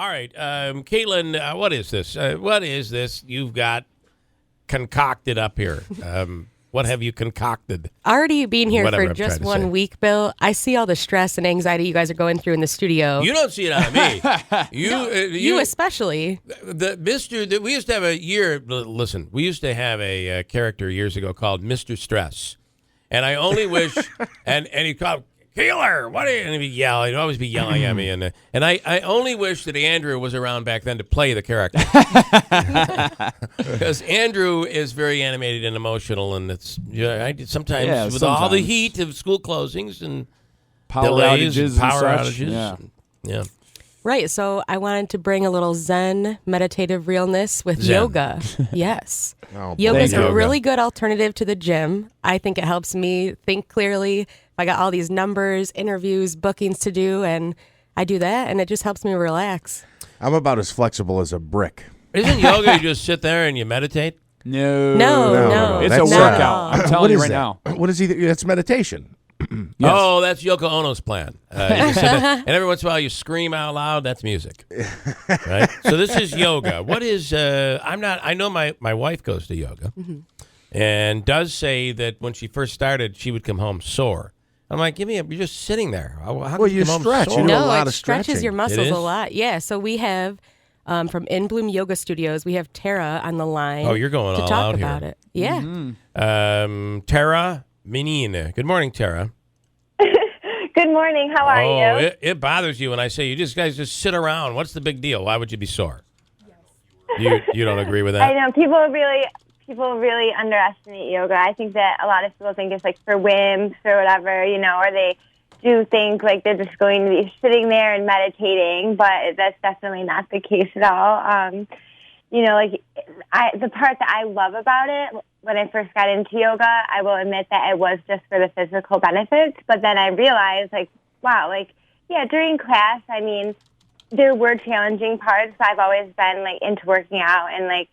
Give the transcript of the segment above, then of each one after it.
All right, Caitlin, what is this? What is this you've got concocted up here? What have you concocted? Already being here Whatever for I'm just trying to say. 1 week, Bill, I see all the stress and anxiety you guys are going through in the studio. You don't see it on me. You especially. We used to have listen, we used to have a character years ago called Mr. Stress. And I only wish, and he'd call, Keeler, what are you? And he'd yell. He'd always be yelling at me. And I only wish that Andrew was around back then to play the character. Because Andrew is very animated and emotional. And it's sometimes all the heat of school closings and power delays, outages, power and such. outages. Yeah. Right, so I wanted to bring a little Zen meditative realness with yoga. Yes. Yoga's a really good alternative to the gym. I think it helps me think clearly. I got all these numbers, interviews, bookings to do, and I do that, and it just helps me relax. I'm about as flexible as a brick. Isn't yoga you just sit there and you meditate? No. It's That's a workout. I'm telling you right now. What is he? That's meditation. Yes. Oh, that's Yoko Ono's plan. You just sit there, and every once in a while you scream out loud. That's music, right? So this is yoga. What is? I know my wife goes to yoga, and does say that when she first started, she would come home sore. I'm like, you're just sitting there. How can you come stretch. home sore? You do a No, lot it of stretches stretching. your muscles It a is? lot. Yeah, so we have from In Bloom Yoga Studios, we have Tara on the line. Oh, you're going to all talk out here. about it. Yeah. Tara Menine. Good morning, Tara. Good morning. How are you? It bothers you when I say you guys just sit around. What's the big deal? Why would you be sore? You don't agree with that? I know people really underestimate yoga. I think that a lot of people think it's like for wimps or whatever, or they do think like they're just going to be sitting there and meditating, but that's definitely not the case at all. The part that I love about it, when I first got into yoga, I will admit that it was just for the physical benefits, but then I realized, during class, there were challenging parts. I've always been, into working out and,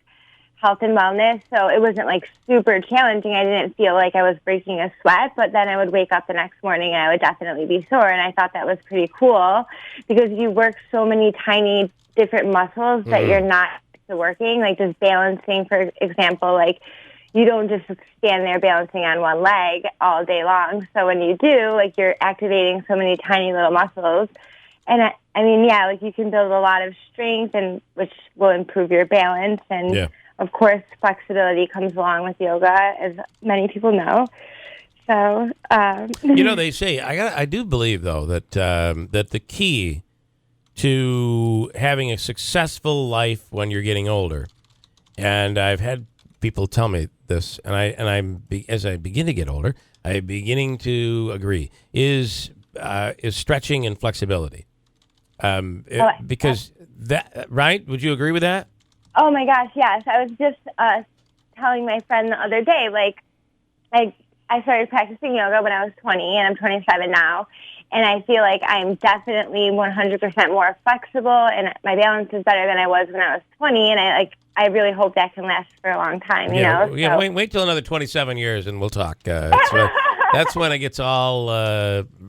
health and wellness, so it wasn't, super challenging. I didn't feel like I was breaking a sweat, but then I would wake up the next morning and I would definitely be sore, and I thought that was pretty cool because you work so many tiny different muscles that you're not working, just balancing, for example, you don't just stand there balancing on one leg all day long. So when you do, you're activating so many tiny little muscles. And you can build a lot of strength, and which will improve your balance. And of course, flexibility comes along with yoga, as many people know. So, they say, I do believe though that that the key to having a successful life when you're getting older, and I've had people tell me this, and as I begin to get older, I'm beginning to agree, is stretching and flexibility. Because that, right? Would you agree with that? Oh my gosh, yes. I was just telling my friend the other day, I started practicing yoga when I was 20, and I'm 27 now. And I feel like I'm definitely 100% more flexible, and my balance is better than I was when I was 20. And I really hope that can last for a long time. Yeah. Wait till another 27 years, and we'll talk. That's when it gets all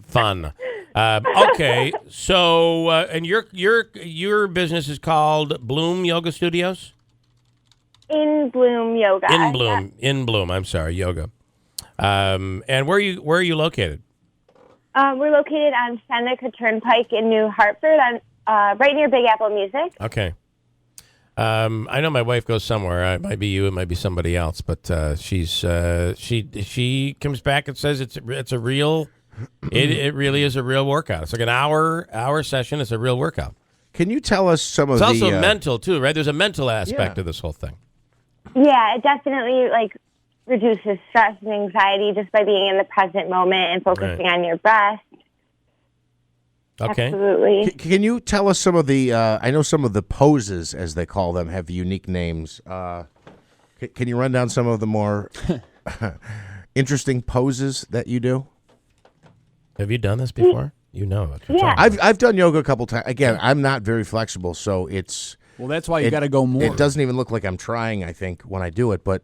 fun. Okay, so and your business is called Bloom Yoga Studios. In Bloom Yoga. In Bloom. I'm sorry, yoga. And where are you located? We're located on Seneca Turnpike in New Hartford, right near Big Apple Music. Okay. I know my wife goes somewhere. It might be you, it might be somebody else, but she comes back and says it's a real. It really is a real workout. It's like an hour session. It's a real workout. Can you tell us some of the? It's also mental too, right? There's a mental aspect to this whole thing. Yeah, it definitely reduces stress and anxiety just by being in the present moment and focusing on your breath. Okay. Absolutely. Can you tell us some of the? I know some of the poses, as they call them, have unique names. Can you run down some of the more interesting poses that you do? Have you done this before? You know it. Yeah. I've done yoga a couple times. Again, I'm not very flexible, so it's. Well, that's why you got to go more. It doesn't even look like I'm trying, I think, when I do it, but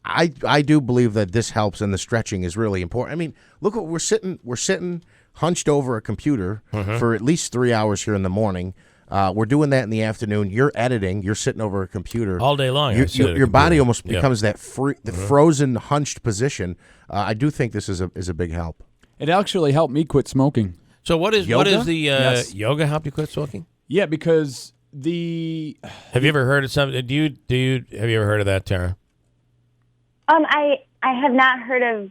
I do believe that this helps, and the stretching is really important. I mean, look what we're sitting hunched over a computer for at least 3 hours here in the morning. We're doing that in the afternoon. You're editing. You're sitting over a computer all day long. Your body almost becomes that frozen, hunched position. I do think this is a big help. It actually helped me quit smoking. So what is the Yes. yoga help you quit smoking? Yeah, because Have you ever heard of something? Have you ever heard of that, Tara? I have not heard of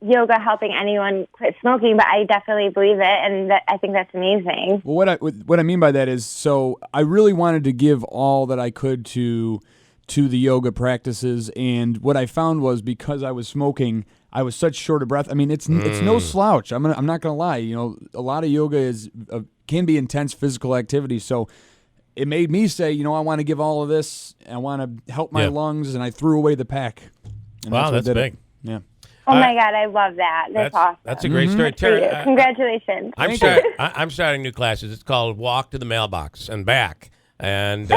yoga helping anyone quit smoking, but I definitely believe it, and I think that's amazing. Well, what I mean by that is, so I really wanted to give all that I could to the yoga practices, and what I found was because I was smoking, I was such short of breath. I mean, it's no slouch. I'm not gonna lie. You know, a lot of yoga can be intense physical activity, so it made me say, you know, I want to give all of this. I want to help my lungs, and I threw away the pack. And wow, that's big. Yeah. Oh my God, I love that. That's awesome. That's a great story, Tara. Congratulations. I'm starting new classes. It's called Walk to the Mailbox and Back. And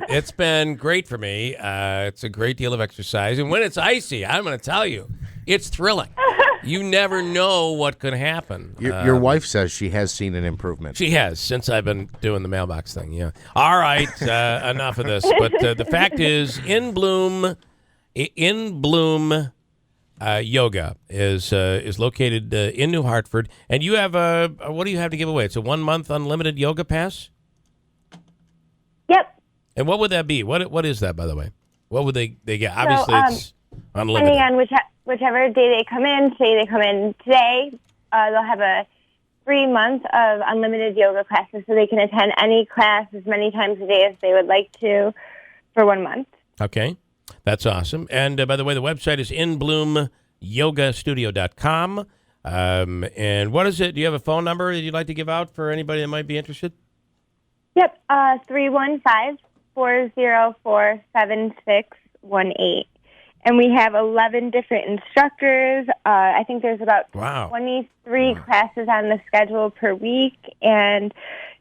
it's been great for me. It's a great deal of exercise. And when it's icy, I'm going to tell you, it's thrilling. You never know what could happen. Your wife says she has seen an improvement. She has, since I've been doing the mailbox thing, yeah. All right, enough of this. But the fact is, In Bloom Yoga is located in New Hartford. And you have what do you have to give away? It's a 1-month unlimited yoga pass? Yep. And what would that be? What is that, by the way? What would they get? Obviously, it's unlimited. Depending on whichever day they come in, say they come in today, they'll have a 3 month of unlimited yoga classes, so they can attend any class as many times a day as they would like to for 1 month. Okay. That's awesome. And by the way, the website is inbloomyogastudio.com. And what is it? Do you have a phone number that you'd like to give out for anybody that might be interested? Yep, 315-404-7618. And we have 11 different instructors. I think there's about 23 classes on the schedule per week and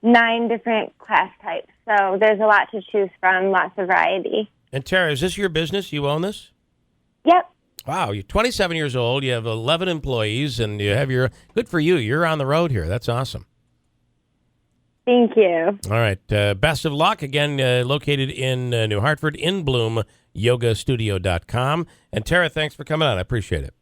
9 different class types. So there's a lot to choose from, lots of variety. And Tara, is this your business? You own this? Yep. Wow, you're 27 years old. You have 11 employees, and you have good for you. You're on the road here. That's awesome. Thank you. All right. Best of luck. Again, located in New Hartford, inbloomyogastudio.com. And Tara, thanks for coming on. I appreciate it.